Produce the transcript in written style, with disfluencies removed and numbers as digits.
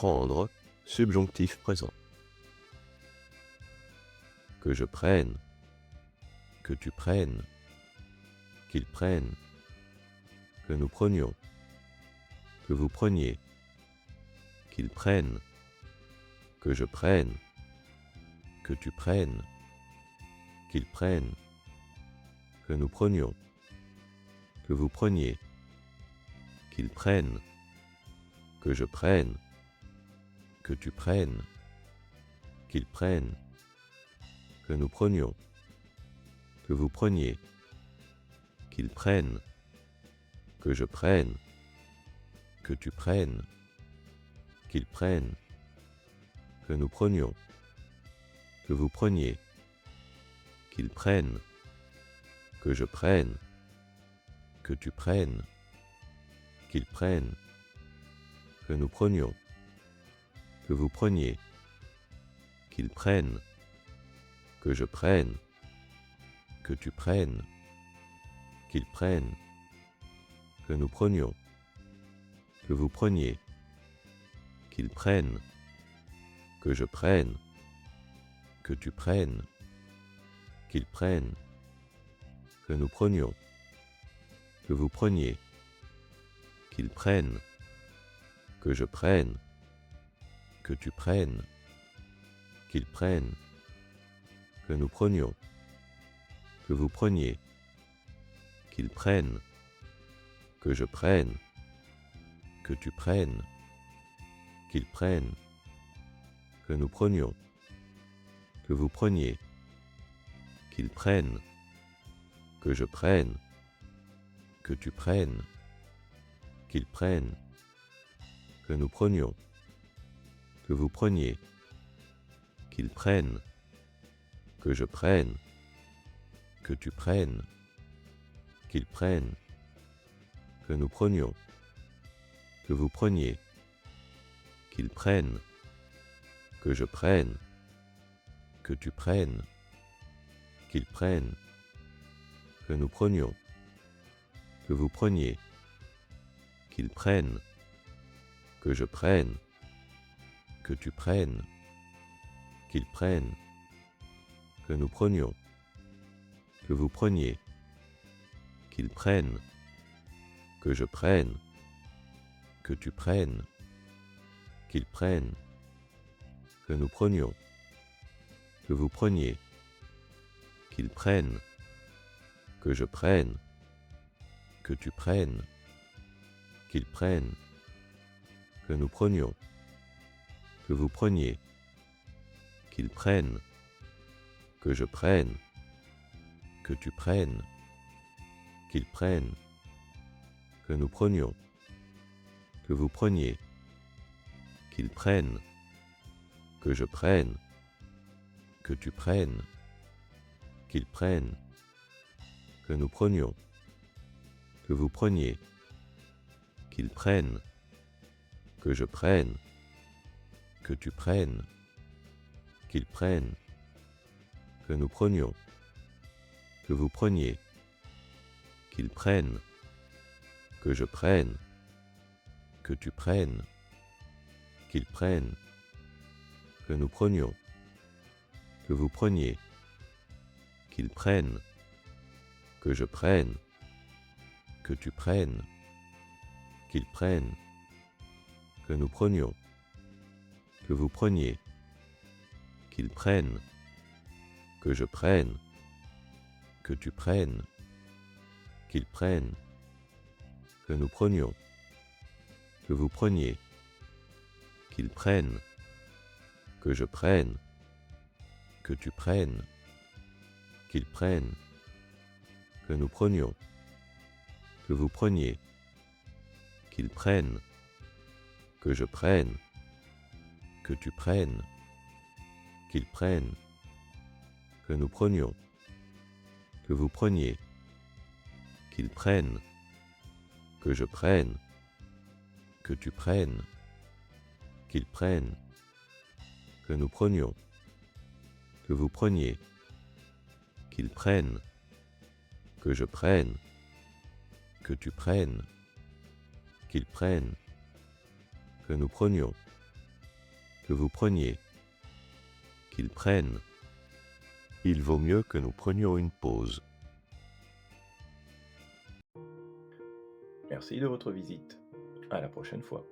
Prendre, subjonctif présent. Que je prenne, que tu prennes, qu'il prenne, que nous prenions, que vous preniez, qu'il prenne, que je prenne, que tu prennes, qu'il prenne, que nous prenions, que vous preniez, qu'il prenne, que je prenne, que tu prennes, qu'il prenne, que nous prenions, que vous preniez, qu'il prenne, que je prenne, que tu prennes, qu'il prenne, que nous prenions, que vous preniez, qu'il prenne, que je prenne, que tu prennes, qu'il prenne, que nous prenions, que vous preniez, qu'il prenne, que je prenne, que tu prennes, qu'il prenne, que nous prenions, que vous preniez, qu'il prenne, que je prenne, que tu prennes, qu'il prenne, que nous prenions, que vous preniez, qu'il prenne, que je prenne, que tu prennes, qu'il prenne, que nous prenions, que vous preniez, qu'il prenne, que je prenne, que tu prennes, qu'il prenne, que nous prenions, que vous preniez, qu'il prenne, que je prenne, que tu prennes, qu'il prenne, que nous prenions, que vous preniez, qu'il prenne, que je prenne, que tu prennes, qu'il prenne, que nous prenions, que vous preniez, qu'il prenne, que je prenne, que tu prennes, qu'il prenne, que nous prenions, que vous preniez, qu'il prenne, que je prenne, que tu prennes, qu'il prenne, que nous prenions, que vous preniez, qu'il prenne, que je prenne, que tu prennes, qu'il prenne, que nous prenions, que vous preniez, qu'il prenne, que je prenne, que tu prennes, qu'il prenne, que nous prenions, que vous preniez, qu'il prenne, que je prenne, que tu prennes, qu'il prenne, que nous prenions, que vous preniez, qu'il prenne, que je prenne, que tu prennes, qu'il prenne, que nous prenions, que vous preniez, qu'il prenne, que je prenne, que tu prennes, qu'il prenne, que nous prenions, que vous preniez, qu'il prenne, que je prenne, que tu prennes, qu'il prenne, que nous prenions, que vous preniez, qu'il prenne, que je prenne, que tu prennes, qu'il prenne, que nous prenions, que vous preniez, qu'il prenne, que je prenne, que tu prennes, qu'il prenne, que nous prenions, que vous preniez, qu'il prenne, que je prenne, que tu prennes, qu'il prenne, que nous prenions, que vous preniez, qu'il prenne, que je prenne, que tu prennes, qu'il prenne, que nous prenions, que vous preniez, qu'il prenne, que je prenne, que tu prennes, qu'il prenne, que nous prenions, que vous preniez, qu'il prenne, que je prenne, que tu prennes, qu'il prenne, que nous prenions, que vous preniez, qu'ils prennent. Il vaut mieux que nous prenions une pause. Merci de votre visite. À la prochaine fois.